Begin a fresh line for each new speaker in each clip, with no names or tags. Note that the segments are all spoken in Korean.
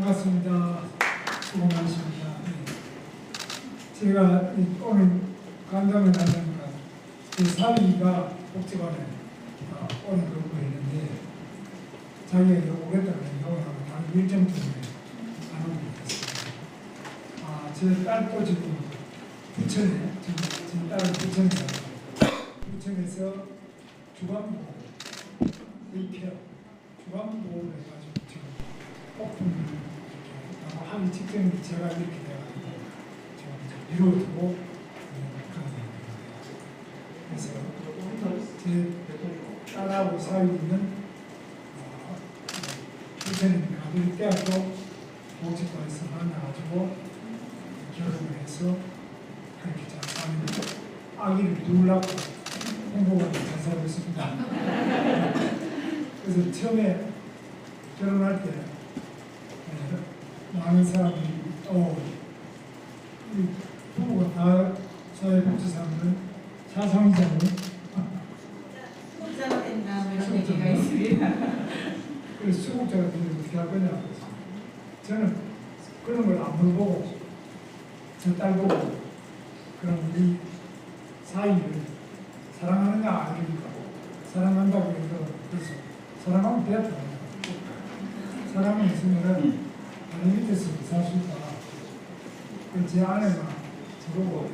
반갑습니다. 수고 많으십니다. 제가 오늘 간담회 하려니까 제 사위가 복지관에 오늘 근무했는데 자기가 오겠다고 오라고 다른 일정 때문에 안 오게 됐습니다. 제 딸도 지금 부천에, 제 딸은 부천에 살아요. 부천에서 주간보호, 데이케어, 주간보호를 해가지고 지금 오픈을 하기 직전에 제가 이렇게 돼가지고 좀 미뤄두고 그러게 됩니다. 그래서 제 딸하고 사위는 부천에 가톨릭대학교 보직과에서 만나가지고 결혼을 해서 그렇게 잘 아기를 둘 낳고 행복하게 잘 살고 있습니다. 그래서 처음에 결혼할 때 많은 사람들이 이 부부가 다 사회복지사는 사상이잖아요.
수급자가 된다 이런 얘기가 있습니다.
그래서 수급자가 되면 어떻게 할 거냐. 저는 그런 걸 안 물어보고 저 딸 보고 그럼 우리 사이를 사랑하느냐 아니니까 사랑한다고 해서 그래서 사랑하면 되었다. 사랑이 있으면은 아니 밑에서 살 수 있다. 제 아내가 저보고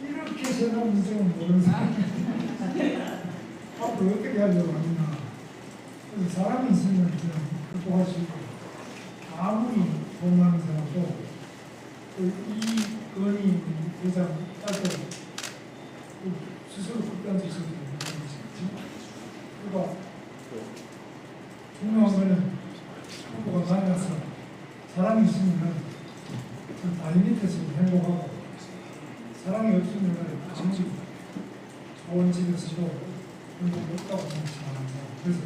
이렇게 세상 문제는 모르는 사람 앞으로 어떻게 하려고 하느냐. 그래서 사람이 있으면 그냥 극복할 수 있고 아무리 돈 많은 사람도 이 건이 회장 딸도 스스로 극단적으로 있는 것이죠. 그러니까 중요한 거는 부부가 만나서 사랑이 있으면 다리 밑에서 행복하고 사랑이 없으면 아무리 좋은 집에서도 행복이 없다고 생각합니다. 그래서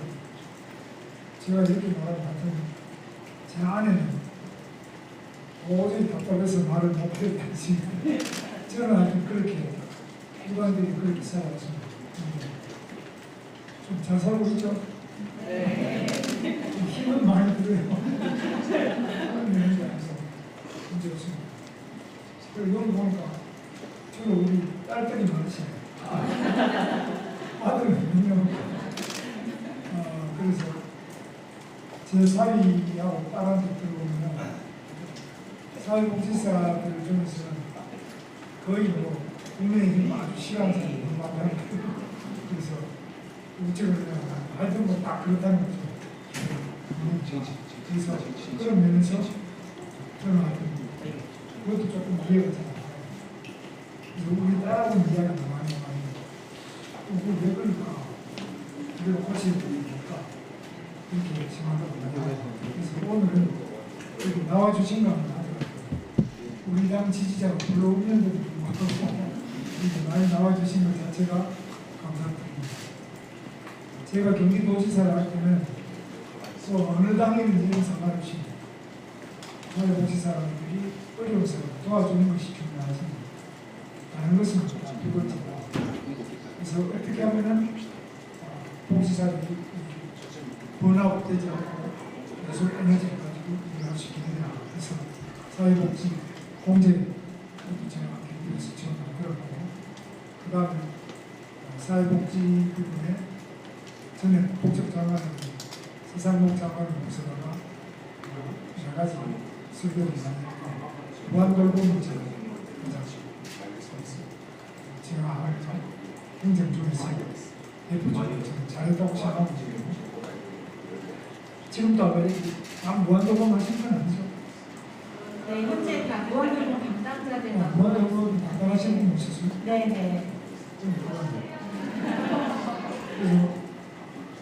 제가 이렇게 말하는 같은 제 아내는 도저히 답답해서 말을 못했다지 저는 아주 그렇게 일반들이 그렇게 살아왔습니다. 좀 잘 살고 있죠? 네. 힘은 많이 들어요. 문제 없습니다. 그리고 여기 보니까 저는 우리 딸들이 많으시네요. 아들은 몇 명. 그래서 제 사위하고 딸한테 들어보면 사회복지사들 중에서는 거의 뭐 국민의힘 아주 싫어하는 사람이 너무 많아요. 그래서 우측을 하여튼 뭐 딱 그렇다는 거죠. 그래서 그런 면에서 저는 하여튼 그것도 조금 이해가 잘 안 가요. 그래서 우리 딸하고는 이야기가 많이 그걸 왜 그럴까? 그리고 고치는 게 뭘까? 이렇게 생각하고 나요. 그래서 오늘은 이렇게 나와주신 거 하더라고요. 우리 당 지지자가 불러오는데도 불구하고 이렇게 많이 나와주신 것 자체가 감사드립니다. 제가 경기도지사를 할 때는 또 어느 당이든지 상관없이 사회복지사람들이 어려워서 도와주는 것이 중요하십니다. 다른 것은 두 번째고 그래서 어떻게 하면은 복지사들이 번아웃 되지 않고 계속 에너지를 가지고 일할 수 있느냐. 그래서 사회복지 공제 그것도 제가 경기도에서 지원 만들었고 그 다음에 사회복지 부분에 전에 복지장관을 세상복장관을 모셔다가 여러 가지 설교를 많이 했고 무한돌봄을 제가 제가 행정 중에서 대표적으로 저는 잘했다고 생각하고 있습니다. 지금도 아마 무한돌봄 하신 건 아니죠?
네, 현재 다 무한돌봄 담당자들만
무한돌봄 담당하시는 분 오셨어요?
네네.
그래서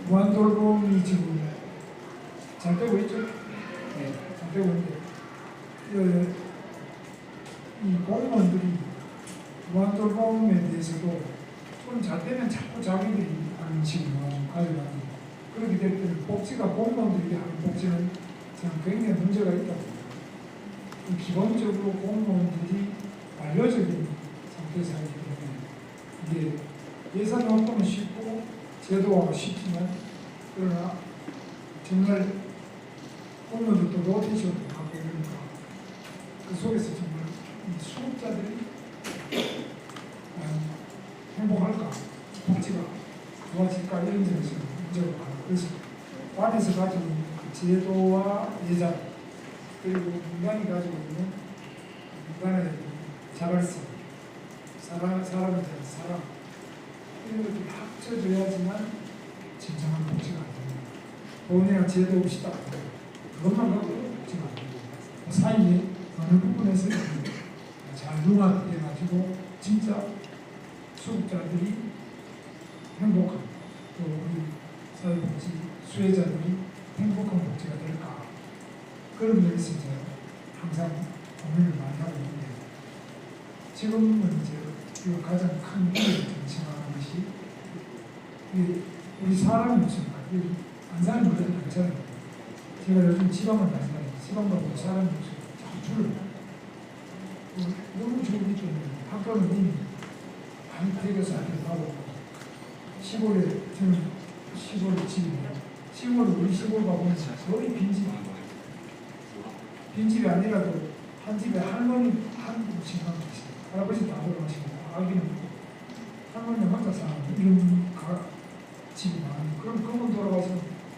무한돌봄이 지금 잘 되고 있죠? 네, 잘 되고 있는데 이 공무원들이 무한돌봄에 대해서도 좀 잘 되면 자꾸 자기들이 하는 식으로 가져가고 그렇게 될 때는 복지가 공무원들이 하는 복지는 저는 굉장히 문제가 있다고 봅니다. 기본적으로 공무원들이 완료적인 상태에서 하기 때문에 이게 예산 활동은 쉽고 제도화가 쉽지만 그러나 정말 공무원들도 로테이션도 하고 하고 이러니까 그 속에서 정말 이 수급자들이 행복할까, 복지가 좋아질까 이런 점에서 문제가 많아요. 그래서 관에서 가지고 있는 그 제도와 예산 그리고 민간이 가지고 있는 민간의 자발성, 사람에 대한 사랑 이런 것들이 합쳐져야지만 진정한 복지가 안 됩니다. 돈이나 제도 없이 딱 그것만 갖고 복지가 안 됩니다. 그 사이에 어느 부분에서 잘 융합돼가지고 진짜 수급자들이 행복한 또 우리 사회복지 수혜자들이 행복한 복지가 될까 그런 면에서 이제 항상 고민을 많이 하고 있는데 지금은 이제 가장 큰 문제를 생각하는 것이 우리 사람이 없습니까? 안 사는 분들이 괜찮아요. 제가 요즘 지방을 많이 다니는데 지방 가고 사람이 없어요. 자꾸 줄을 너무 좋은 게 학교는 이미 많이 되어서 학교를 가고 시골에 저는 시골에 집이에요. 시골 우리 시골 가보면 거의 빈집이 아니라도 한 집에 할머니 한 분씩 한 분씩 할아버지 다 돌아가시고 아기는 할머니 혼자 사는 이런 집이 많아요. 그럼 그분 돌아가서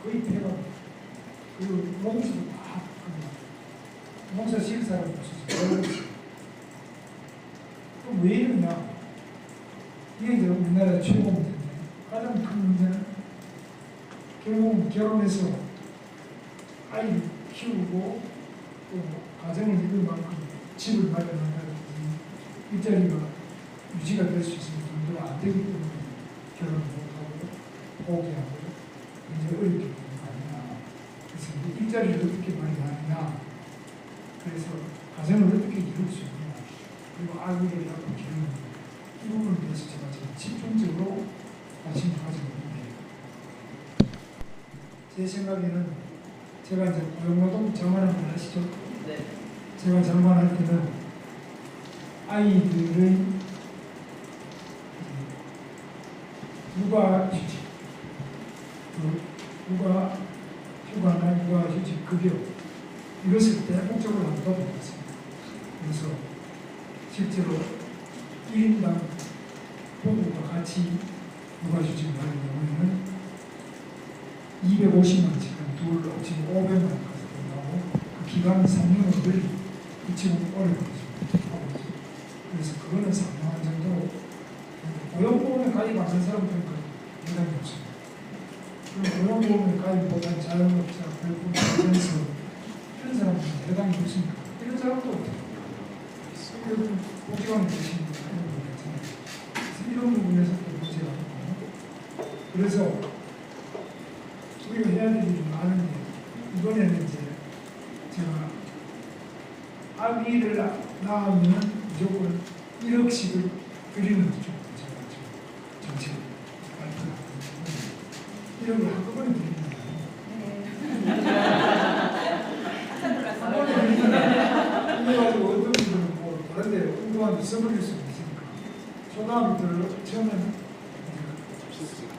거의 폐가 그리고 농사도 다 합니다. 농사 지을 사람이 없어서 그럼 왜 이러냐? 이게 이제 우리나라의 최고 문제인데 가장 큰 문제는 결국은 결혼해서 아이를 키우고 또 가정을 이룰 만큼 집을 마련한다든지 일자리가 유지가 될 수 있는 정도가 안 되기 때문에 결혼을 못하고 포기하고 이제 어렵게 되는 거 아니냐. 그래서 일자리를 어떻게 마련하느냐. 그래서 가정을 어떻게 이룰 수 있느냐. 그리고 아이를 낳고 기르는 이 부분에 대해서 제가 지금 집중적으로 관심을 가지고 있는데 제 생각에는 제가 이제 고용노동 장관을 아시죠?
네.
제가 장관할 때는 아이들의 육아휴직, 육아나 육아휴직 급여 이것을 대폭적으로 한다고 봤습니다. 그래서 실제로 1인당 부부가 같이 육아휴직을 하는 경우에는 250만 원씩 둘 지금 500만 원까지 된다고 그 기간을 3년을 늘리 지금 어려워졌습니다. 그래서 그거는 상당한 정도로 고용보험에 가입 안 한 사람들은 굉장히 없습니다. 그리고 고용보험에 가입 못한 자영업자, 별풍, 자연서 이런 사람들은 대단히 없습니다. 이런 사람도 없어요. 복지관에 계시는 분들 괜찮아요. 그래서 이런 부분에서 또 문제가 있고 그래서 우리가 해야 될 일이 많은데 이번에는 이제 제가 아기를 낳으면 무조건 1억씩을 드리는 쪽 제가 정책을 발표하고 1억을 한꺼번에 드립니다. 한 번에 드리면 이래가지고 어떤 분들은 뭐 다른 데 운동한테 써버릴 수도 있으니까 초등학교들 처음에는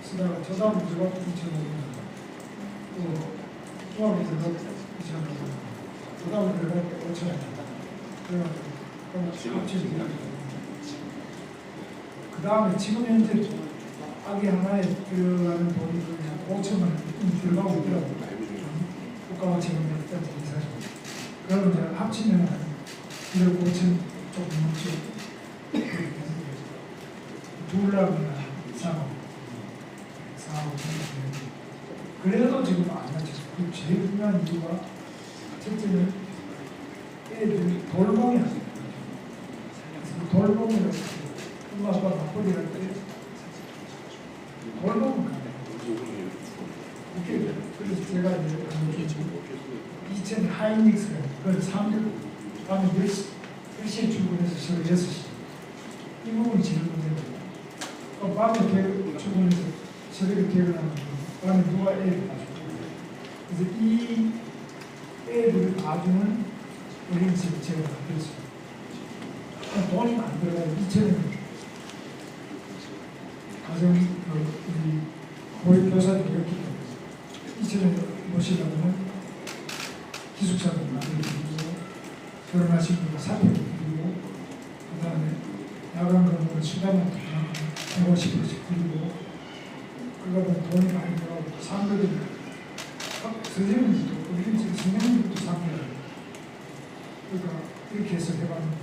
쓰다가 초등학교 들어가고 2,500원 또 중학교 들어가고 2,500원 초등학교 들어갈 때 5,000원 그래가지고 합치면 그 다음에 지금 현재 아기 하나에 들어가는 돈이 그냥 5천만 원 들어가고 있더라고요. 국가와 지금 일단 이사죠. 그러면 이제 합치면 1억 5천 조금 넘죠. 둘 낳으면 4억 5천 그래도 지금 안 맞췄어요. 그 제일 중요한 이유가 첫째는 애들이 돌봄이 안 돼요. 그래서 돌봄을 엄마 아빠 맞벌이 할 때 돌봄을 가요. 웃겨요. 그래서 제가 이제 2000 하이닉스가 그걸 3일 밤에 10시에 출근해서 저녁 6시 이 부분이 제일 문제고 밤에 출근해서 저녁에 퇴근하는 밤에 누가 애를 봐주고 그래서 이 애들을 봐주는 어린이집 제가 만들었어요. 돈이 안 들어가요. 2천원 가정 우리 보육교사들이 이렇게 되면서 2천원 모시려면 기숙사를 만들고 결혼하신 분들 사표를 드리고, 그 다음에 야간 근무를 수당을 150%씩 드리고, 그러다 돈이 많이 들어가고, 상급이 선생님들도, 우리 집 선생님들도 상급이에요. 그러니까 이렇게 해서 해봤는데,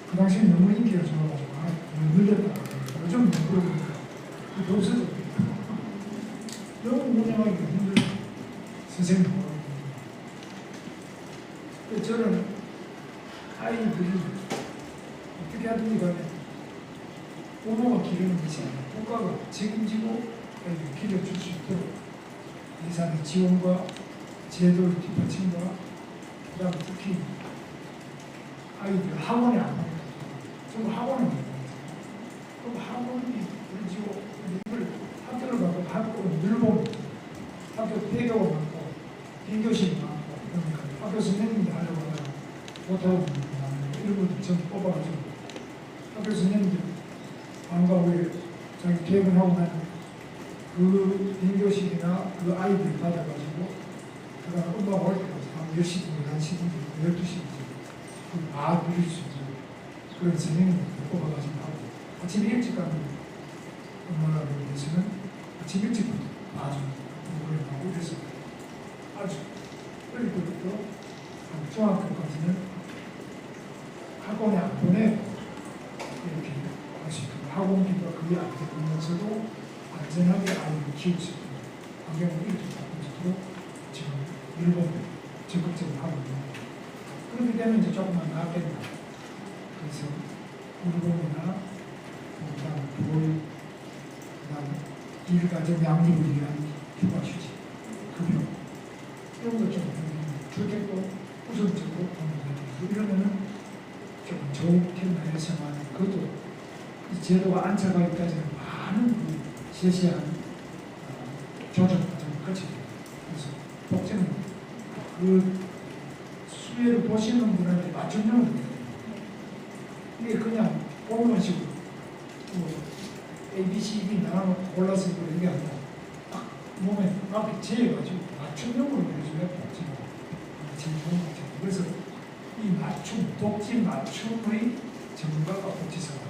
그 당시에 너무 인기가 좋아가지고, 늘렸다. 요즘 그러니까 그게 없어졌거든요. 너무 운영하기가 힘들어요. 선생님 모르거든요. 저는 아이들이 어떻게 하든지 간에 부모가 기르는 것이 아니라 국가가 책임지고 아이들 길러줄 수 있도록 예산의 지원과 제도의 뒷받침과 그 다음에 특히 아이들 학원에 안 가니까 전부 학원에 가는 거죠. 그럼 학원이 그러지고 이걸 학교를 가고 학교를 늘보면 학교 폐교가 많고 빈교실이 많고 그러니까 학교 선생님이 하려고 하다가 못하고 이런 것들 전부 뽑아가지고 학교 선생님들 방과 후에 자기 퇴근하고 나면 그 빈교실이나 그 아이들 받아가지고 그 다음 엄마가 올 때까지 한 10시든지 1시든지 12시든지 다 누릴 수 있는 그런 선생님을 뽑아가지고 하고 아침 일찍 가는 엄마를 위해서는 아침 일찍부터 봐주는 공부를 하고 그래서 아주 어릴 때부터 중학교까지는 학원에 안 보내고 이렇게 할 수 있도록 학원비가 그게 안 되면서도 안전하게 아이를 키울 수 있도록 환경을 이렇게 바꿀 수 있도록 지금 일본에 적극적으로 하고 있는 거예요. 그렇게 되면 이제 조금만 나았겠다. 그래서 일본이나 그다음 보호, 그다음 일가정 양립을 위한 휴가 휴직, 급여 이런 것좀 주택도 우선적으로 공부해주고 이러면은 좀 좋겠나요? 생활에 그것도 이 제도가 안착하기까지는 많은 그 세세한 조정 과정을 거치게 됩니다. 그래서 복지는 그 수혜를 보시는 분한테 맞춤형을 드려야 됩니다. 이게 그냥 공무원식으로 뭐 A, B, C, D 나눠놓고 골라서 이런 게 아니라 딱 몸에 앞에 재해가지고 맞춤형으로 해줘야 복지가 제일 좋은 것 같아요. 그래서 이 맞춤, 복지 맞춤의 전문가가 복지사가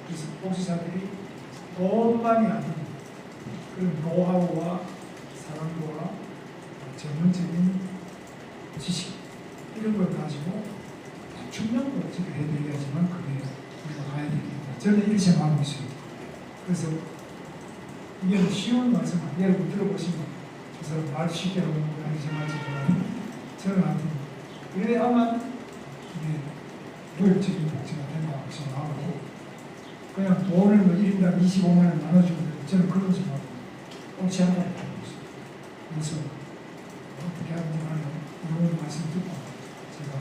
그래서 복지사들이 돈만이 아닌 그런 노하우와 사랑과 전문적인 지식 이런 걸 가지고 맞춤형 복지를 해드려야지만 그게 우리가 가야 되겠다. 저는 이렇게 생각하고 있어요. 그래서 이게 쉬운 말씀 여러분 들어보시면 저 사람 말 쉽게 하고 하는 생각하지만 저는 하여튼 그래야만 이게 교육적인 복지가 된다고 생각하고 그냥 돈을 뭐 1인당 25만 원 나눠주면 저는 그런 생각하고 옳지 않다고 보고 있어요. 그래서 어떻게 하는지 하는 이런 말씀 듣고 제가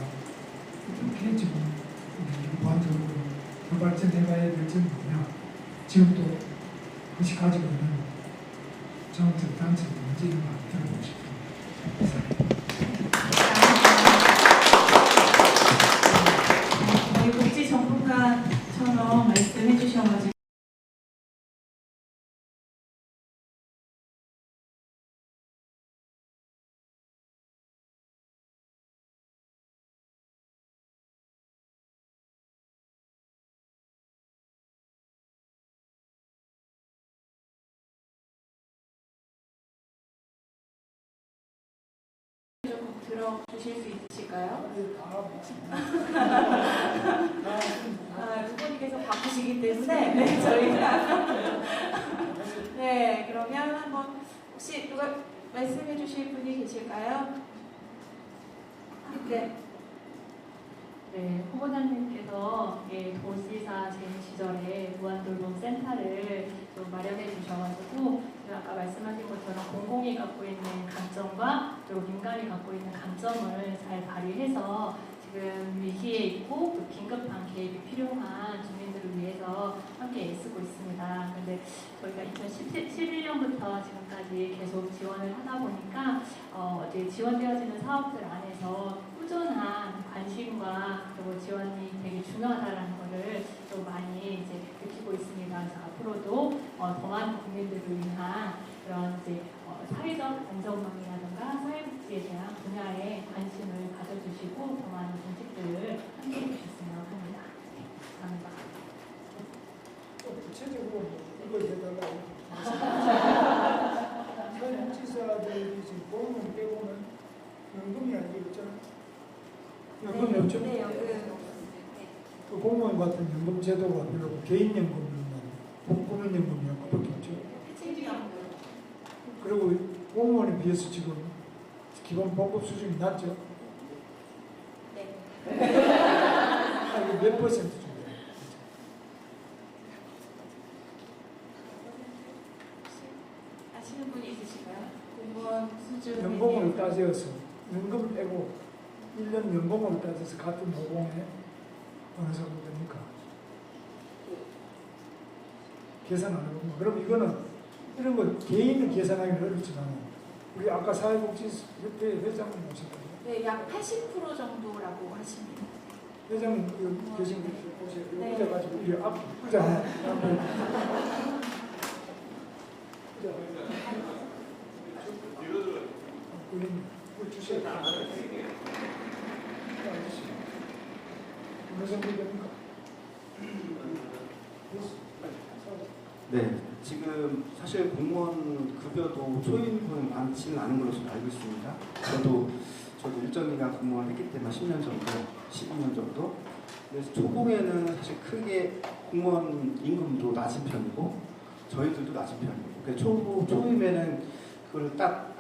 어떻게 지금 우리 무한적으로 더 발전해가야 될지 뭐냐 지금도 그것이 가지고 있는 정책 단체 문제를 많이 들어보고 싶습니다.
저희 복지 전문가처럼 말씀해 주셔가지고 조금 들어주실 수 있으실까요? 두 분이 계속 바쁘시기 때문에 네, 저희가 네 그러면 한번 혹시 누가 말씀해 주실 분이 계실까요? 네.
네, 후보자님께서 도지사 재임 시절에 무한돌봄 센터를 좀 마련해 주셔가지고 아까 말씀하신 것처럼 공공이 갖고 있는 강점과 그리고 민간이 갖고 있는 강점을 잘 발휘해서 지금 위기에 있고 또 긴급한 개입이 필요한 주민들을 위해서 함께 애쓰고 있습니다. 그런데 저희가 2011년부터 지금까지 계속 지원을 하다 보니까 이제 지원되어지는 사업들 안에서 꾸준한 관심과 그리고 지원이 되게 중요하다는 것을 좀 많이 이제 느끼고 있습니다. 그래서 앞으로도 더 많은 국민들을 위한 그런 이제 사회적 안정망이라든가 사회복지에 대한 분야에 관심을 가져주시고 더 많은 정책들을 함께해 주셨으면 합니다. 네, 감사합니다.
구체적으로 이거 해달라고. 사회복지사들이 지금 보험을 빼고는 연금이 아니겠죠? 연금이 없죠?
네, 연금.
그 공무원 같은 연금 제도가 별로 개인연금이나 국민연금이 그밖에 없죠.
해칭비연금.
그리고 공무원에 비해서 지금 기본 봉급 수준이 낮죠?
네.
몇 퍼센트 정도?
아시는 분이 있으실까요? 공무원 수준.
연봉을 따져서 연금 빼고 1년 연봉을 따져서 같은 노동에 어느 정도 됩니까? 계산 안 해보면 그럼 이거는 이런 거 개인을 계산하기는 어렵지만 우리 아까 사회복지협회 회장님 오셨거든요.
네, 약 80% 정도라고 하십니다.
회장님 여기 계신 분 오세요.
네.
의자 가지고 이 앞 의자 주세요. 어느 정도 됩니까?
네, 지금 사실 공무원 급여도 초임은 많지는 않은 걸로 저는 알고 있습니다. 저도 일정 기간 공무원 했기 때문에 10년 정도, 12년 정도. 그래서 초봉에는 사실 크게 공무원 임금도 낮은 편이고 저희들도 낮은 편이고. 그러니까 초임에는 그걸 딱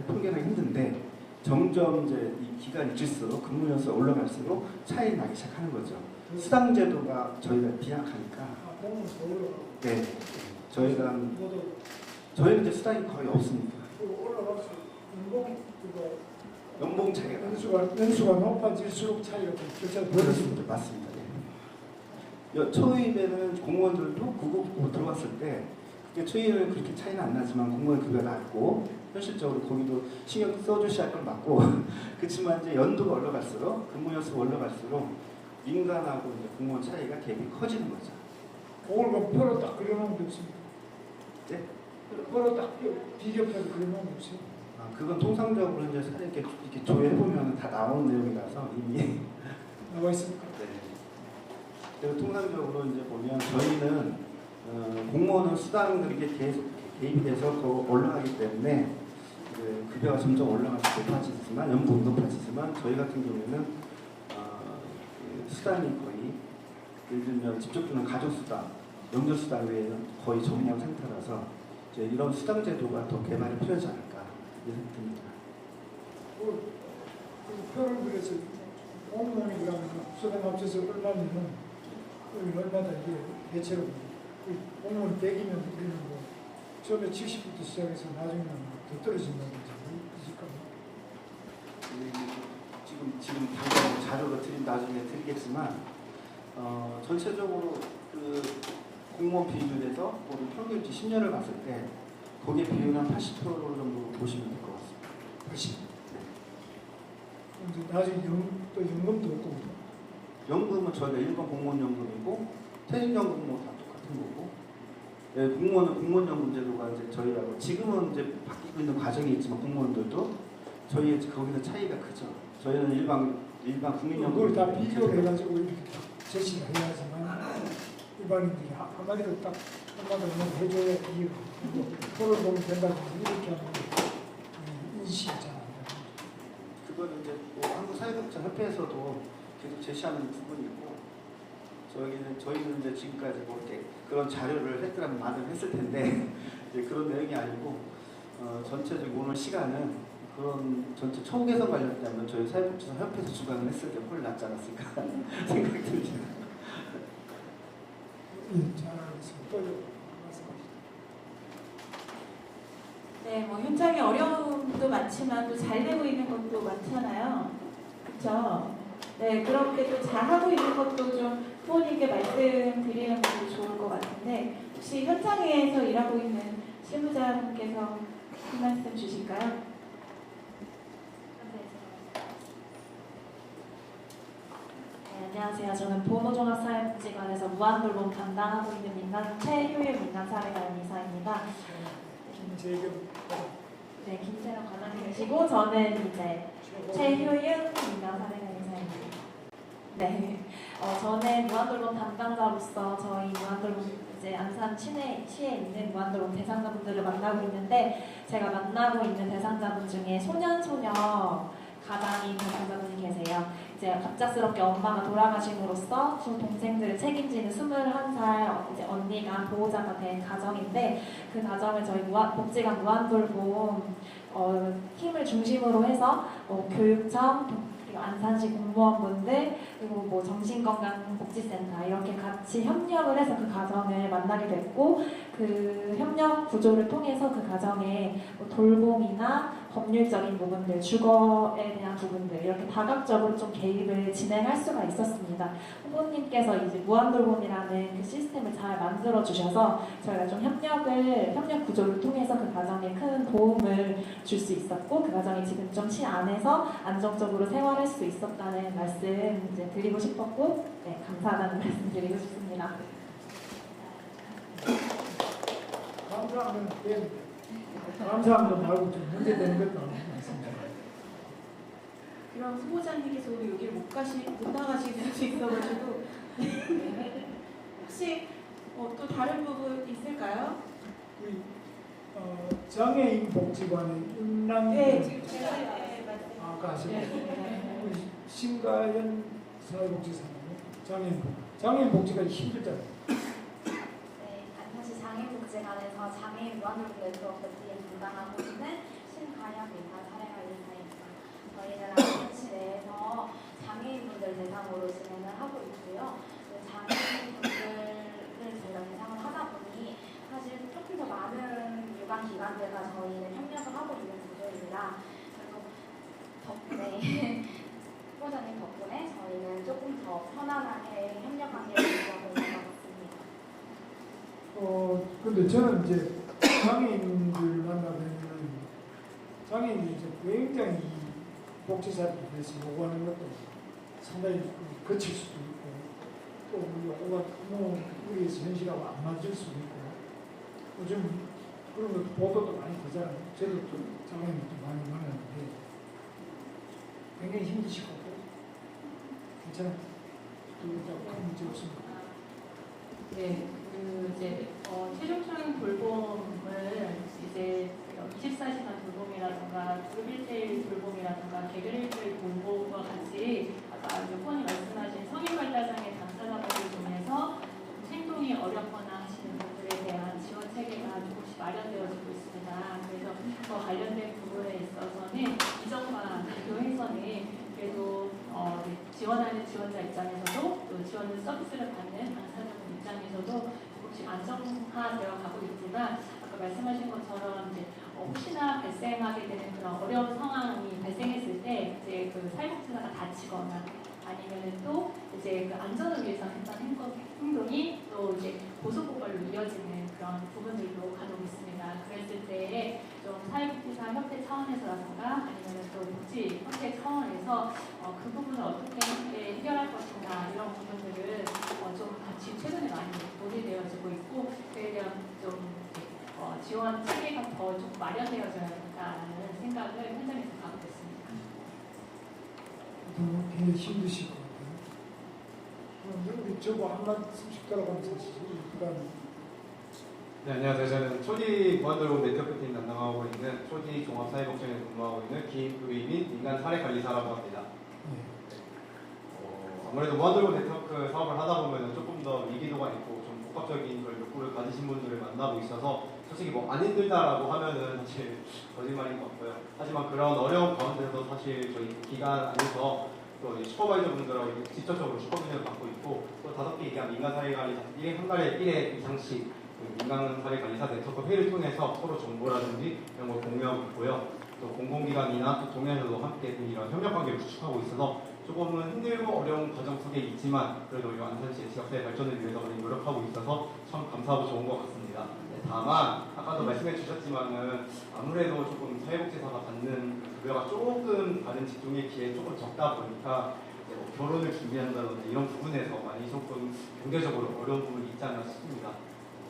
통계하기 힘든데 점점 이제 이 기간이 질수록 근무 연수가 올라갈수록 차이 나기 시작하는 거죠. 수당 제도가 저희가 비약하니까.
공무원 서울로
네, 저희는
모두
이제 수당이 거의 없습니다.
올라가서 연봉 그거
연봉 차이가
연수가 높아질수록 차이가 좀 결정 벌어집니다.
맞습니다. 네. 초임에는 공무원들도 9급으로 들어왔을 때 그게 초임은 그렇게 차이는 안 나지만 공무원 급여가 낮고 현실적으로 거기도 신경 써주셔야 할 건 맞고 그렇지만 이제 연도가 올라갈수록 근무 연수가 올라갈수록 민간하고 이제 공무원 차이가 갭이 커지는 거죠.
그걸 그 표로 딱 그려놓은 게 없습니다.
네?
표로 딱 비교표로 그려놓은 게 없어요.
그건 통상적으로 이제 사실 이렇게 조회해보면 다 나오는 내용이라서 이미
나와 있습니까?
네. 그리고 통상적으로 이제 보면 저희는 공무원은 수당들이 계속 개입이 돼서 더 올라가기 때문에 이제 급여가 점점 올라가서 높아지지만 연봉 높아지지만 저희 같은 경우에는 수당이 거의 예를 들면 직접 주는 가족수당, 명절수당 외에는 거의 정량 상태라서 이제 이런 수당 제도가 더 개발이 필요하지 않을까 이런 생각이 듭니다.
그 표를 그려서 공무원이 그러면 수당 합쳐서 얼마면은 얼마다 이게 대체로 공무원 100이면 우리는 뭐 처음에 70부터 시작해서 나중에는 더 떨어진다는 거죠.
지금 당장 자료를 나중에 드리겠지만 전체적으로 그 공무원 비율에서 우리 평균치 10년을 봤을 때 거기에 비율은 한 80% 정도 보시면 될 것 같습니다.
80. 이제 나중에 또 연금도 없고
연금은 저희가 일반 공무원 연금이고 퇴직연금은 뭐 다 똑같은 거고 네, 공무원은 공무원연금 제도가 이제 저희하고 지금은 이제 바뀌고 있는 과정이 있지만 공무원들도 저희 거기서 차이가 크죠. 저희는 일반 국민연금
그걸 다 비교를 해가지고 이렇게 제시를 해야지만 일반인들이 한마디로 딱 한마디로 해줘야 이해가 표를 보면 된다고 이렇게 하면 인식이 잘 안 돼요.
그건 이제 뭐 한국사회복지협회에서도 계속 제시하는 부분이고 저희는 이제 지금까지 뭐 이렇게 그런 자료를 했더라면 많이 했을 텐데 이제 그런 내용이 아니고 전체적으로 오늘 시간은 그런 전체 처우 개선 관련되면 저희 사회복지사 협회에서 주관을 했을 때 훨씬 낫지 않았을까 생각이 듭니다.
잘 알겠습니다. 또 말씀하시죠.
네, 뭐 현장에 어려움도 많지만 또 잘 되고 있는 것도 많잖아요. 그렇죠? 네, 그렇게 또 잘하고 있는 것도 좀 후보님께 말씀드리는 것도 좋을 것 같은데 혹시 현장에서 일하고 있는 실무자분께서 한 말씀 주실까요?
네, 안녕하세요. 저는 보노종합사회복지관에서 무한돌봄 담당하고 있는 최효율 민간사회관 이사입니다. 네, 김세영 관장님이시고 저는 이제 최효윤 민간사회관 이사입니다. 이사입니다. 네, 저는 무한돌봄 담당자로서 저희 무한돌봄 이제 안산 시에 있는 무한돌봄 대상자분들을 만나고 있는데, 제가 만나고 있는 대상자분 중에 소년소녀 가장인 대상자분이 계세요. 이제 갑작스럽게 엄마가 돌아가심으로써 두 동생들을 책임지는 21살 이제 언니가 보호자가 된 가정인데, 그 가정을 저희 복지관 무한돌봄 팀을 중심으로 해서 교육청, 그리고 안산시 공무원분들, 그리고 뭐 정신건강복지센터 이렇게 같이 협력을 해서 그 가정을 만나게 됐고, 그 협력 구조를 통해서 그 가정의 뭐 돌봄이나 법률적인 부분들, 주거에 대한 부분들 이렇게 다각적으로 좀 개입을 진행할 수가 있었습니다. 후보님께서 이제 무한돌봄이라는 그 시스템을 잘 만들어 주셔서 저희가 좀 협력 구조를 통해서 그 가정에 큰 도움을 줄 수 있었고, 그 가정이 지금 좀 시 안에서 안정적으로 생활할 수 있었다는 말씀 이제 드리고 싶었고, 네, 감사하다는 말씀 드리고 싶습니다.
감사하면 되는데 감사하면 말고 좀 문제되는 것도 많습니다.
그럼 후보자님께서 오늘 여기를 못 나가시는 수 있어가지고 혹시 또 다른 부분 있을까요?
우리 장애인 복지관의 임랑
네, 지금 제가 말씀.
아까 하셨고 우리 신가연 사회복지사님 장애인 복지관이 힘들잖아요.
네, 안산시 장애인복지관에서 장애인 무한돌봄 네트워크 팀 담당하고 있는 신가연 민간사회관리사입니다. 저희는 안산시 내에서 장애인분들 대상으로 진행을 하고 있고요. 장애인분들을 저희가 대상을 하다 보니 사실 조금 더 많은 유관 기관들과 저희는 협력을 하고 있는 구조입니다. 그래서 덕분에 후보자님 덕분에 저희는 조금 더 편안하게 협력 관계를 유지하고 있는 것 같습니다.
근데 저는 이제 장애인들 만나보면 장애인들이 이제 굉장히 이 복지사를 위해서 요구하는 것도 상당히 거칠 수도 있고, 또 우리 요구가 너무 우리의 현실하고 안 맞을 수도 있고, 요즘 그런 것도 보도도 많이 되잖아요. 저도 또 장애인들도 많이 만났는데 굉장히 힘드실 거고 괜찮아요. 큰 문제 없습니다.
네, 이제 최종적인 돌봄을 이제 24시간 돌봄이라든가 그룹 1대1 돌봄이라든가 개별 1대1 돌봄과 같이 아까 후보님 말씀하신 성인발달장애 당사자분들 중에서 행동이 어렵거나 하시는 분들에 대한 지원 체계가 조금씩 마련되어지고 있습니다. 그래서 그 관련된 부분에 있어서는 이전과 비교해서는 그래도 지원하는 지원자 입장에서도 또 지원 서비스를 받는 당사자분 입장에서도 조금씩 안정화되어 가고 있지만, 아까 말씀하신 것처럼 이제 혹시나 발생하게 되는 그런 어려운 상황이 발생했을 때 이제 그 사회복지사가 다치거나 아니면 또 이제 그 안전을 위해서 했던 행동이 또 이제 고소고발로 이어지는 그런 부분들도 간혹 있습니다. 그랬을 때에 좀 사회복지사 협회 차원에서라든가 아니면 또 복지 협회 차원에서 그 부분을 어떻게 해결할 것인가 이런 부분들은 좀 같이 최근에 많이 논의되어지고 있고, 그에 대한 좀 지원 체계가 더 좀 마련되어져야 된다는 생각을 현장에서 가고 있습니다.
굉장히 힘드실 것 같아요. 우리 저거 한 말씀씩 들어가면서 부담이.
네, 안녕하세요. 저는 초디 무한돌봄 네트워크팀 담당하고 있는 초디 종합사회복지관에 근무하고 있는 김의민 민간사례관리사라고 합니다. 아무래도 무한돌봄 네트워크 사업을 하다 보면 조금 더 위기도가 있고 좀 복합적인 그런 욕구를 가지신 분들을 만나고 있어서 솔직히 뭐 안 힘들다라고 하면은 사실 거짓말인 것 같고요. 하지만 그런 어려운 가운데서도 사실 저희 기관 안에서 또 슈퍼바이저 분들하고 직접적으로 슈퍼비전을 받고 있고, 또 5개 얘기한 민간사회관리사 한 달에 1회 이상씩 민간사회관리사 네트워크 회의를 통해서 서로 정보라든지 이런 걸 공유하고 있고요. 또 공공기관이나 또 동네에서도 함께 이런 협력관계를 구축하고 있어서 조금은 힘들고 어려운 과정 속에 있지만 그래도 이 안산시의 지역사회 발전을 위해서 많이 노력하고 있어서 참 감사하고 좋은 것 같습니다. 네, 다만 아까도 말씀해 주셨지만은 아무래도 조금 사회복지사가 받는 급여가 조금 다른 직종에 비해 조금 적다 보니까 뭐 결혼을 준비한다든지 이런 부분에서 많이 조금 경제적으로 어려운 부분이 있지 않나 싶습니다.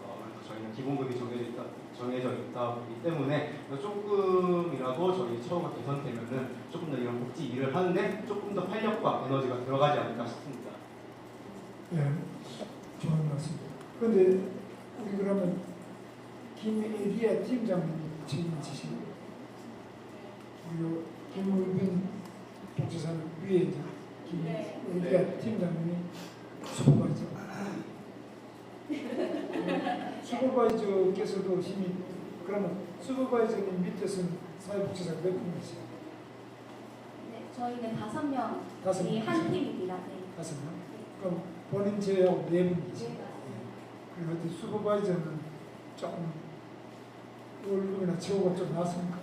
아무래도 저희는 기본급이 정해져 있다 정해져 있다 보기 때문에 조금이라도 저희 처우가 개선되면은 조금 더 이런 복지 일을 하는데 조금 더 활력과 에너지가 들어가지 않을까 싶습니다.
예, 좋은 말씀. 그런데 우리 그러면 김에디아 팀장님이 책임지시고 우리 김울빈 복지사는 위에 이제 김에디아 팀장님이 슈퍼바이저. 슈퍼바이저께서도 힘이 그러면 슈퍼바이저님 밑에서는 사회복지사가 몇 분이세요?
네, 저희는 5명이
다섯 명.
한 팀입니다. 네.
5명? 그럼 본인 제외하고 4분이죠?
네,
그리고 슈퍼바이저는 조금 월급이나 처우가 좀 낮습니까?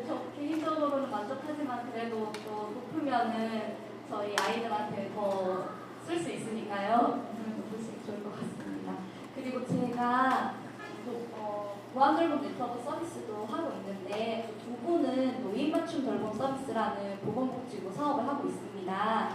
저 개인적으로는 만족하지만 그래도 또 높으면은 저희 아이들한테 더 쓸 수 있으니까요. 높으시면 좋을 것 같습니다. 그리고 제가 무한돌봄 네트워크 서비스도 하고 있는데 두 분은 노인 맞춤 돌봄 서비스라는 보건복지부 사업을 하고 있습니다.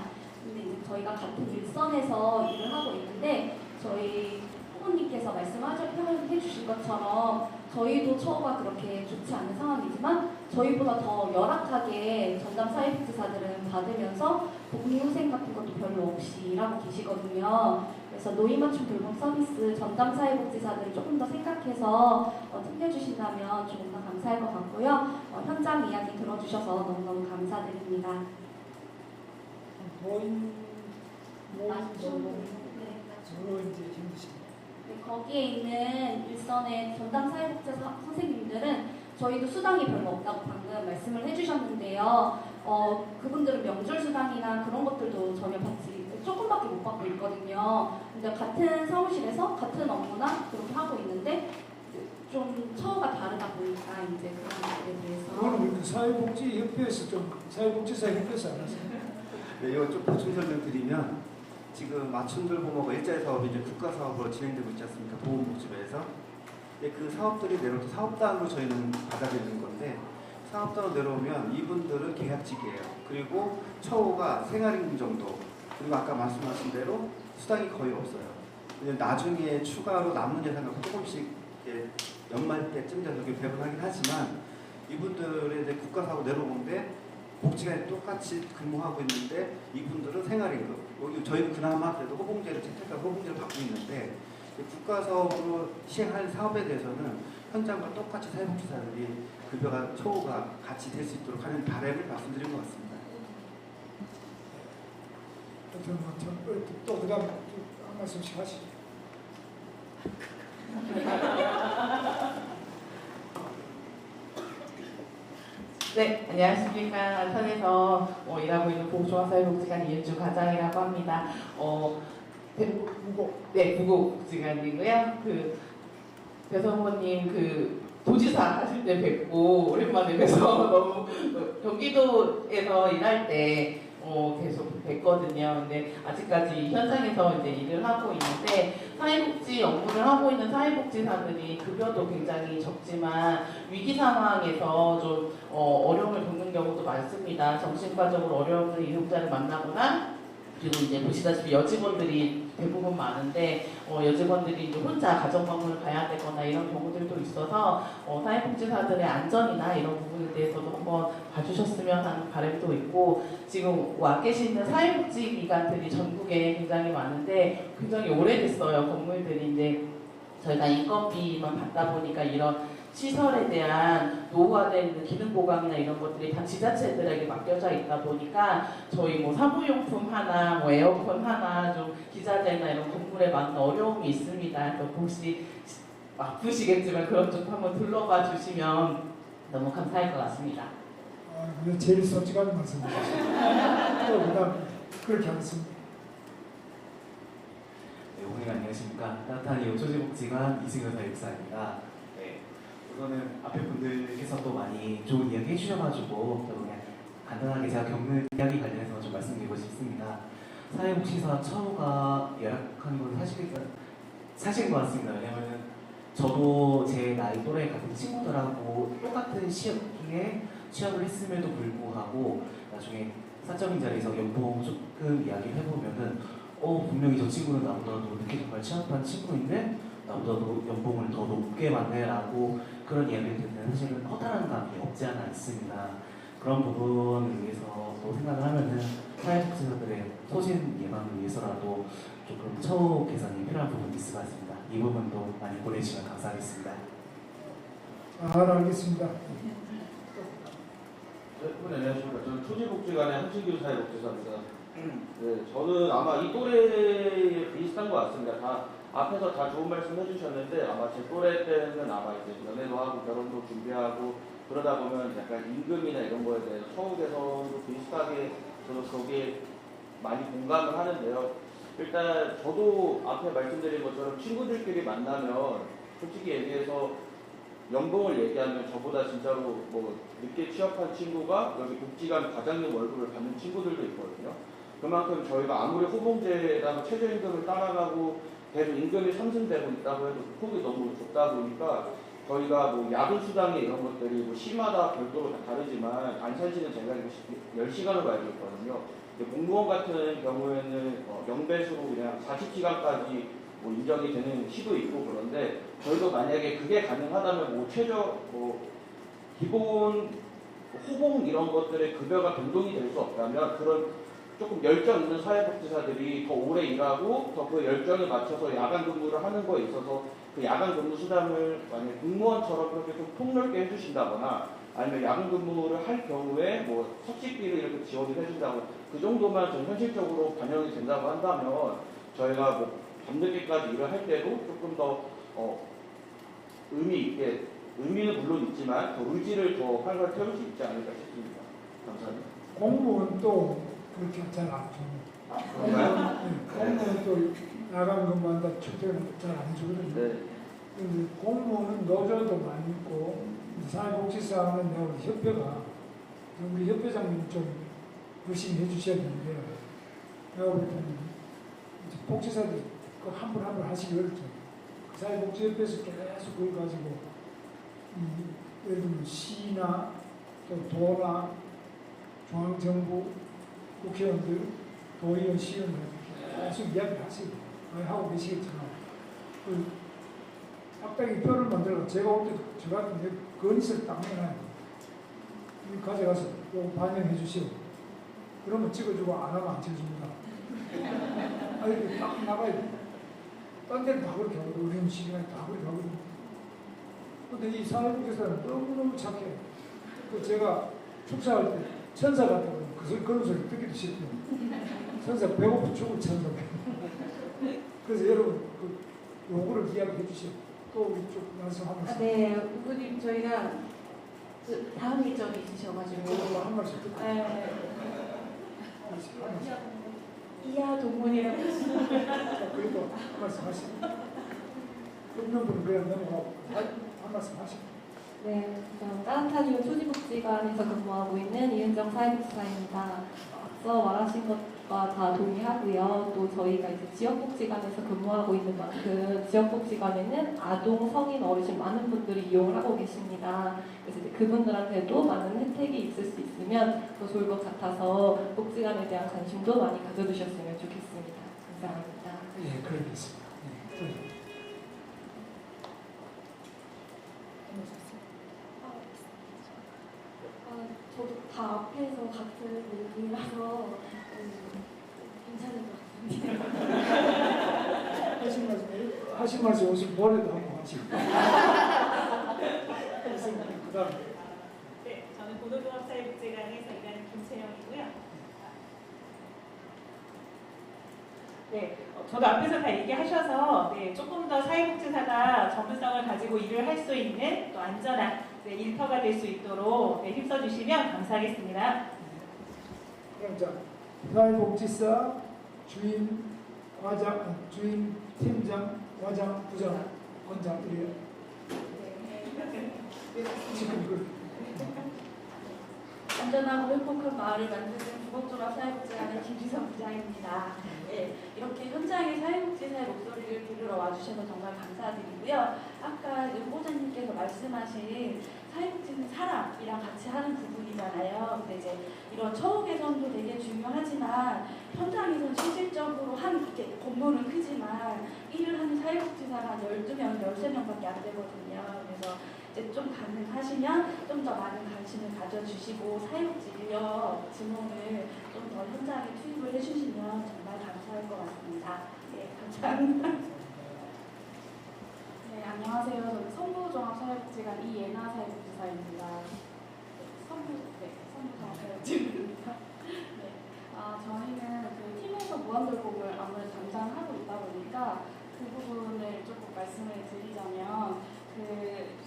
근데 이제 저희가 같은 일선에서 일을 하고 있는데 저희 후보님께서 표현해 주신 것처럼 저희도 처우가 그렇게 좋지 않은 상황이지만 저희보다 더 열악하게 전담 사회복지사들은 받으면서 복리후생 같은 것도 별로 없이 일하고 계시거든요. 그래서 노인 맞춤 돌봄 서비스 전담 사회복지사들을 조금 더 생각해서 챙겨주신다면 조금 더 감사할 것 같고요. 현장 이야기 들어주셔서 너무너무 감사드립니다.
노인
맞춤,
돌봄
네,
주로 이제 힘드십니다.
네, 거기에 있는 일선의 전담 사회복지사 선생님들은 저희도 수당이 별로 없다고 방금 말씀을 해주셨는데요. 그분들은 명절 수당이나 그런 것들도 전혀 받지 조금밖에 못 받고 있거든요. 근데 같은 사무실에서 같은 업무나 그렇게 하고 있는데 좀 처우가 다르다 보니까 이제 그런 것들에 대해서
그거는 우리 사회복지협회에서 좀 사회복지사 협회에서 알아서
네, 이거 좀 보충 설명드리면 지금 맞춤돌봄하고 일자리 사업이 이제 국가 사업으로 진행되고 있지 않습니까? 보건복지부에서. 그 사업들이 내려올 때 사업단으로 저희는 받아들이는 건데 사업단으로 내려오면 이분들은 계약직이에요. 그리고 처우가 생활임금 정도. 그리고 아까 말씀하신 대로 수당이 거의 없어요. 나중에 추가로 남는 예산을 조금씩 연말 때쯤 되면 배분하긴 하지만 이분들의 이제 국가 사업으로 내려오는데 복지관에 똑같이 근무하고 있는데 이분들은 생활임금. 여기 저희는 그나마 그래도 호봉제를 채택하고 호봉제를 받고 있는데 국가 사업으로 시행할 사업에 대해서는 현장과 똑같이 사회복지사들이 급여가 처우가 같이 될 수 있도록 하는 바람을 말씀드린 것 같습니다.
또 그다음 한 말씀씩 하시죠.
네, 안녕하십니까. 선에서 일하고 있는 보호종합사회복지관 이은주 과장이라고 합니다. 부곡복지관이고요. 배성호님 도지사 하실 때 뵙고 오랜만에 뵈서 너무 경기도에서 일할 때 계속 뵀거든요. 근데 아직까지 현장에서 이제 일을 하고 있는데 사회복지 업무를 하고 있는 사회복지사들이 급여도 굉장히 적지만 위기 상황에서 좀 어려움을 겪는 경우도 많습니다. 정신과적으로 어려운 이용자를 만나거나 그리고 이제 보시다시피 여직원들이 대부분 많은데 여직원들이 이제 혼자 가정방문을 가야 되거나 이런 경우들도 있어서 사회복지사들의 안전이나 이런 부분에 대해서도 한번 봐주셨으면 하는 바람도 있고 지금 와 계시는 사회복지 기관들이 전국에 굉장히 많은데 굉장히 오래됐어요. 건물들이 이제 저희가 인건비만 받다 보니까 이런 시설에 대한 노후화된 기능 보강이나 이런 것들이 다 지자체들에게 맡겨져 있다 보니까 저희 사무용품 하나, 에어컨 하나, 좀 기자재나 이런 건물에 많은 어려움이 있습니다. 그래서 혹시 아프시겠지만 그런 쪽 한번 둘러봐 주시면 너무 감사할 것 같습니다.
제일 솔직한 말씀이시죠. 또 그다음 그렇게 하겠습니다.
네, 오늘 안녕하십니까. 따뜻한 요조지복지관 이승현 사회복지사입니다. 우선은 앞에 분들께서 또 많이 좋은 이야기 해주셔가지고 그냥 간단하게 제가 겪는 이야기 관련해서 좀 말씀드리고 싶습니다. 사회복지사 처우가 열악한 건 사실인 것 같습니다. 왜냐하면 저도 제 나이 또래 같은 친구들하고 똑같은 시기에 취업을 했음에도 불구하고 나중에 사적인 자리에서 연봉 조금 이야기를 해보면은 분명히 저 친구는 나보다도 늦게 정말 취업한 친구인데 나보다도 연봉을 더 높게 받네라고 그런 이야기를 듣는 사실은 허탈한 감이 없지 않아 있습니다. 그런 부분을 위해서 또 생각을 하면은 사회복지사들의 소진 예방을 위해서라도 조금 처우 개선이 필요한 부분이 있을 것 같습니다. 이 부분도 많이 고려해 주시면 감사하겠습니다.
알겠습니다.
네, 안녕하십니까. 저는 초지복지관의 한신규 사회복지사입니다. 네, 저는 아마 이 또래에 비슷한 것 같습니다. 다 앞에서 다 좋은 말씀 해주셨는데 아마 제 또래 때는 아마 이제 연애도 하고 결혼도 준비하고 그러다 보면 약간 임금이나 이런 거에 대해서 처우 개선도 비슷하게 저도 거기에 많이 공감을 하는데요. 일단 저도 앞에 말씀드린 것처럼 친구들끼리 만나면 솔직히 얘기해서 연봉을 얘기하면 저보다 진짜로 뭐 늦게 취업한 친구가 여기 복지관 과장님 월급을 받는 친구들도 있거든요. 그만큼 저희가 아무리 호봉제랑 최저임금을 따라가고 계속 임금이 상승되고 있다고 해도 폭이 너무 좁다 보니까 저희가 뭐 야근 수당이 이런 것들이 뭐 시마다 별도로 다 다르지만 안산시는 제가 10시간으로 알고 있거든요. 공무원 같은 경우에는 영배수로 그냥 40시간까지 뭐 인정이 되는 시도 있고 그런데 저희도 만약에 그게 가능하다면 뭐 최저 뭐 기본 호봉 이런 것들의 급여가 변동이 될 수 없다면 그런 조금 열정 있는 사회복지사들이 더 오래 일하고 더 그 열정에 맞춰서 야간 근무를 하는 거에 있어서 그 야간 근무 수당을 만약에 공무원처럼 그렇게 좀 폭넓게 해주신다거나 아니면 야간 근무를 할 경우에 뭐 석식비를 이렇게 지원을 해준다고 그 정도만 좀 현실적으로 반영이 된다고 한다면 저희가 뭐 밤늦게까지 일을 할 때도 조금 더 의미 있게 의미는 물론 있지만 더 의지를 더 활발히 태울 수 있지 않을까 싶습니다. 감사합니다.
공무원도 그렇게 잘 안 줍니다. 공무원도 야간 근무한다 출퇴근 잘안 해주거든요.
네.
근데 공무원은 노조도 많이 있고 사회복지사는 내가 우리 협회가 우리 협회장님 좀 열심히 해주셔야 되는데 내가 볼 때는 복지사들 한 분 한 분 하시기 어렵죠. 사회복지협회에서 계속 그걸 가지고 예를 들면 시나 또 도나 중앙정부 국회의원들 도의원 시의원들 계속 이야기를 하고 계시겠지만 그 딱딱이 뼈를 만들어 제가 올 때 저 같은 데 건의서를 딱 내놔요. 가져가서 요거 반영해 주시오. 그러면 찍어주고 안 하면 안 찍어줍니다. 이렇게 딱 나가야 돼. 딴 데는 다 그렇게 하고 우리는 시간에 다 그렇게 하거든요. 근데 이 사회복지사는 너무너무 착해. 그 제가 축사할 때 천사 같다고 그런 소리 듣기도 싫고요. 천사 배고파 죽을 천사. 그래서 여러분 그 요거를 이야기해 주시오. 또 우리 쪽 말씀하면서.
네, 후보님 저희가 다음 일정이 있으셔가지고
한 말씀 듣고.
네. 이하 동문이라고
그리고 한 말씀 하시고. 없는 분은 그냥 넘어가고 한 말씀 하시고.
네, 따뜻한 이웃 초지복지관에서 근무하고 있는 이은정 사회복지사입니다. 앞서 말하신 것과 다 동의하고요. 또 저희가 이제 지역복지관에서 근무하고 있는 만큼 지역복지관에는 아동, 성인, 어르신 많은 분들이 이용을 하고 계십니다. 그래서 이제 그분들한테도 많은 혜택이 있을 수 있으면 더 좋을 것 같아서 복지관에 대한 관심도 많이 가져주셨으면 좋겠습니다. 감사합니다.
예, 그러겠습니다. 예.
저도 다 앞에서 같은 얘기라서 괜찮은 것 같습니다.
하신 말씀 없으면 노래도 한번 하시고. 그다음.
네, 저는 고도종합사회복지관에서 일하는 김채영이고요. 네, 저도 앞에서 다 얘기하셔서 네, 조금 더 사회복지사가 전문성을 가지고 일을 할 수 있는 또 안전한 일터가 될 수 있도록 힘써주시면 감사하겠습니다.
그럼 자, 사회복지사 주임 과장, 주임 팀장, 과장, 부장, 원장 이래요. 지금 그
안전하고 행복한 마을을 만드는 부곡종합사회복지관의 김지선 부장입니다. 네, 이렇게 현장에 사회복지사의 목소리를 들으러 와주셔서 정말 감사드리고요. 아까 윤보자님께서 말씀하신 사회복지는 사람이랑 같이 하는 부분이잖아요. 근데 이제 이런 처우 개선도 되게 중요하지만 현장에서 실질적으로 이렇게 공모는 크지만 일을 하는 사회복지사가 한 12명, 13명밖에 안 되거든요. 그래서 이제 좀 가능하시면 좀 더 많은 관심을 가져주시고 사회복지 인력 증원을 좀 더 현장에 투입을 해주시면 정말 감사할 것 같습니다. 네, 감사합니다.
네, 안녕하세요. 저는 성부종합사회복지관 이예나 사회복지사입니다. 성부종합사회복지관입니다. 네, 저희는 그 팀에서 무한돌봄을 아무래도 담당하고 있다 보니까 그 부분을 조금 말씀을 드리자면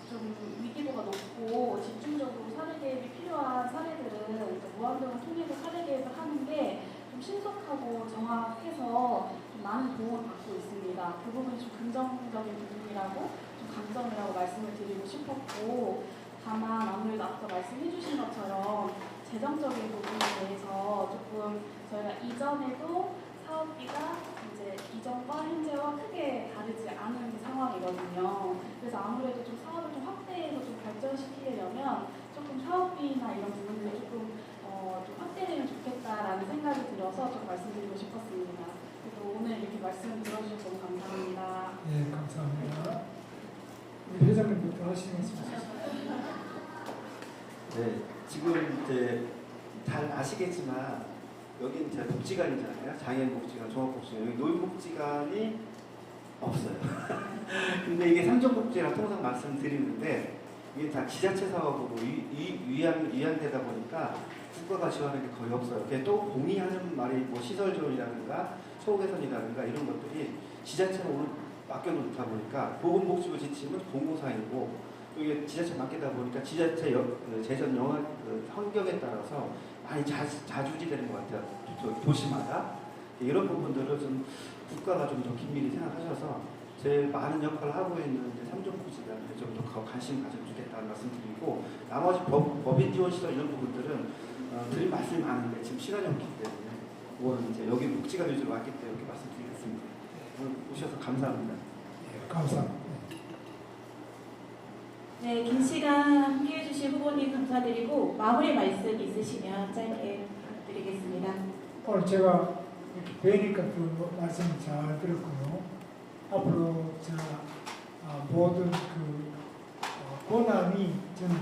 좀 위기도가 높고 집중적으로 사례 개입이 필요한 사례들은 무한돌봄을 통해서 사례 개입을 하는 게 좀 신속하고 정확해서 좀 많은 도움을 받고 있습니다. 그 부분이 좀 긍정적인 부분이라고 좀 강점이라고 말씀을 드리고 싶었고, 다만 아무래도 앞서 말씀해 주신 것처럼 재정적인 부분에 대해서 조금 저희가 이전에도 사업비가 이제 이전과 현재와 크게 다르지 않은 상황이거든요. 그래서 아무래도 좀 사업을 좀 확대해서 좀 발전시키려면 조금 사업비나 이런 부분들이 조금 좀 확대되면 좋겠다라는 생각이 들어서 좀 말씀드리고 싶었습니다. 그리고 오늘 이렇게 말씀 들어주셔서 너무 감사합니다.
네, 감사합니다. 우리 회장님부터 하시는 말씀 주세요.
네, 지금 이제 잘 아시겠지만 여기 이제 복지관이잖아요. 장애인복지관, 종합복지관, 여기 노인복지관이 없어요. 근데 이게 삼종복지랑 통상 말씀드리는데 이게 다 지자체 사업으로 위안되다 보니까 국가가 지원하는 게 거의 없어요. 그게 또 공의하는 말이 뭐 시설 지원이라든가 처우 개선이라든가 이런 것들이 지자체로 오늘 맡겨놓다 보니까 보건복지부 지침은 공고사항이고 또 이게 지자체 맡기다 보니까 지자체 재정 영향 환경에 따라서 많이 자주지되는 것 같아요. 도시마다 이런 부분들을 좀 국가가 좀 더 긴밀히 생각하셔서 제일 많은 역할을 하고 있는 삼종복지관에 좀 더 관심 가져주겠다는 말씀드리고, 나머지 법인 지원 시설 이런 부분들은 드릴 말씀이 많은데 지금 시간이 없기 때문에 오늘 이제 여기 복지관 위주로 왔기 때문에 이렇게 말씀드리겠습니다. 오늘 오셔서 감사합니다.
네, 감사합니다.
네, 긴 시간 함께해 주신 후보님 감사드리고 마무리 말씀 있으시면 짧게 부탁드리겠습니다.
오늘 제가 이렇게 뵈니까 또 말씀을 잘 들었고요. 앞으로 제가 모든 권한이 저는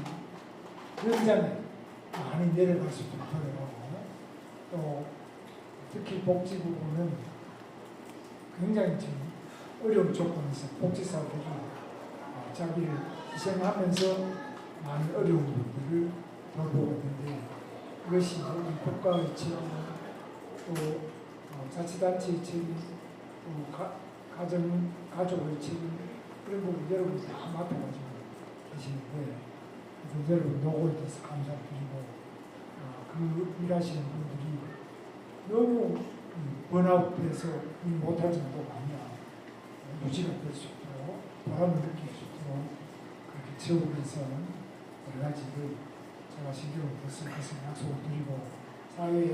현장에 많이 내려갈 수 있도록 또 특히 복지 부분은 굉장히 지금 어려운 조건에서 복지사업들이 자기를 희생하면서 많은 어려운 분들을 돌보고 있는데, 이것이 국가의 책임, 또 자치단체의 책임, 또 가족의 책임, 그런 부분 여러분이 다 맡아가지고 계시는데, 그래서 여러분 노고에 대해서 감사드리고, 그 일하시는 분들이 너무 번아웃돼서 일 못할 정도가 아니라 유지가 될 수 있도록 보람을 느낄 수 있도록 그렇게 채우기 위해서는 여러 가지를 제가 신경을 쓸 것을 약속을 드리고, 사회에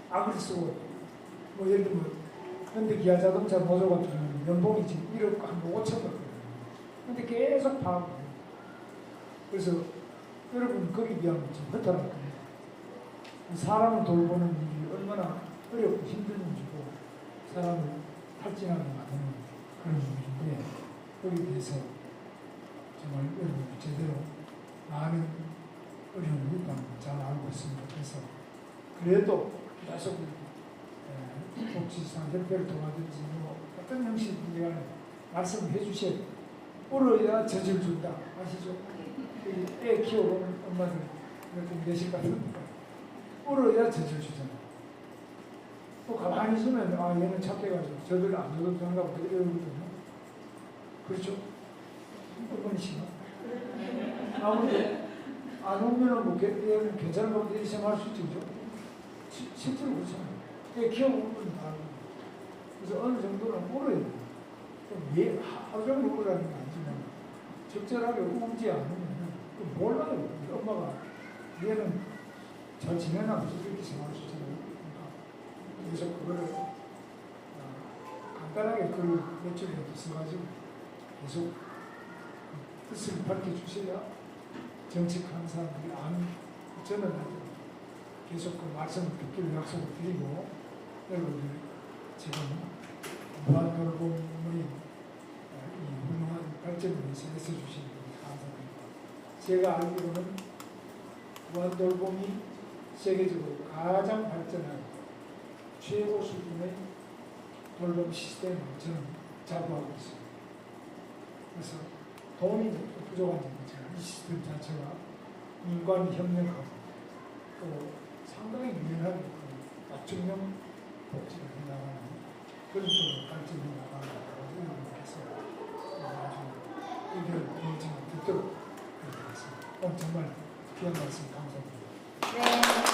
악을 쓰고 뭐 예를 들면 현대기아자동차 노조 같은 경우는 연봉이 지금 1억 한 5천 거거든요. 근데 계속 파악을 해요. 그래서 여러분 거기 비하면 좀 허탈할 거예요. 사람을 돌보는 일이 얼마나 어렵고 힘든 일이고 사람을 탈진하게 만드는 그런 일인데, 거기에 대해서 정말 여러분 제대로 많은 어려움이 있다는 걸 잘 알고 있습니다. 그래서 그래도 계속 복지사 협회를 통하든지 뭐 어떤 형식이든 말씀을 해주셔야 돼요. 울어야 젖을 준다. 아시죠? 애 키워보는 엄마들 좀 내실 같은데 울어야 젖을 주잖아. 또 가만히 있으면 얘는 착해가지고 저들 안 줘도 된다고 이러거든요. 그렇죠? 어머니시나? 아무래도 안 오면 뭐 얘는 괜찮은 것도 이렇게 할 수 있죠. 실제로 그렇잖아요. 키워보면 다. 그래서 어느 정도는 울어야 돼요. 하루 종일 울으라는 건 아니지만 적절하게 울지 않으면 몰라요. 엄마가 얘는 잘 지내나 무슨 이렇게 생각할 수 있잖아요. 그러니까 계속 그거를 간단하게 글 몇 줄이라도 써가지고 계속 뜻을 밝혀주셔야 정책하는 사람들이 저는 계속 그 말씀을 듣기를 약속을 드리고, 여러분들 지금 무한돌봄의 이 훌륭한 발전을 위해서 애써주신 분 감사드립니다. 제가 알기로는 무한돌봄이 세계적으로 가장 발전한 최고 수준의 돌봄 시스템을 저는 자부하고 있습니다. 그래서 돈이 부족한 점은 제가 이 시스템 자체가 인간이 협력하고 또 상당히 유연하게 맞춤형 복지를 해나가는 그런 쪽으로 발전해 나가는 생각을 해서 아주 의견을 공유를 듣도록 그렇게 했습니다. 오늘 정말 귀한 말씀 감사드립니다.
네.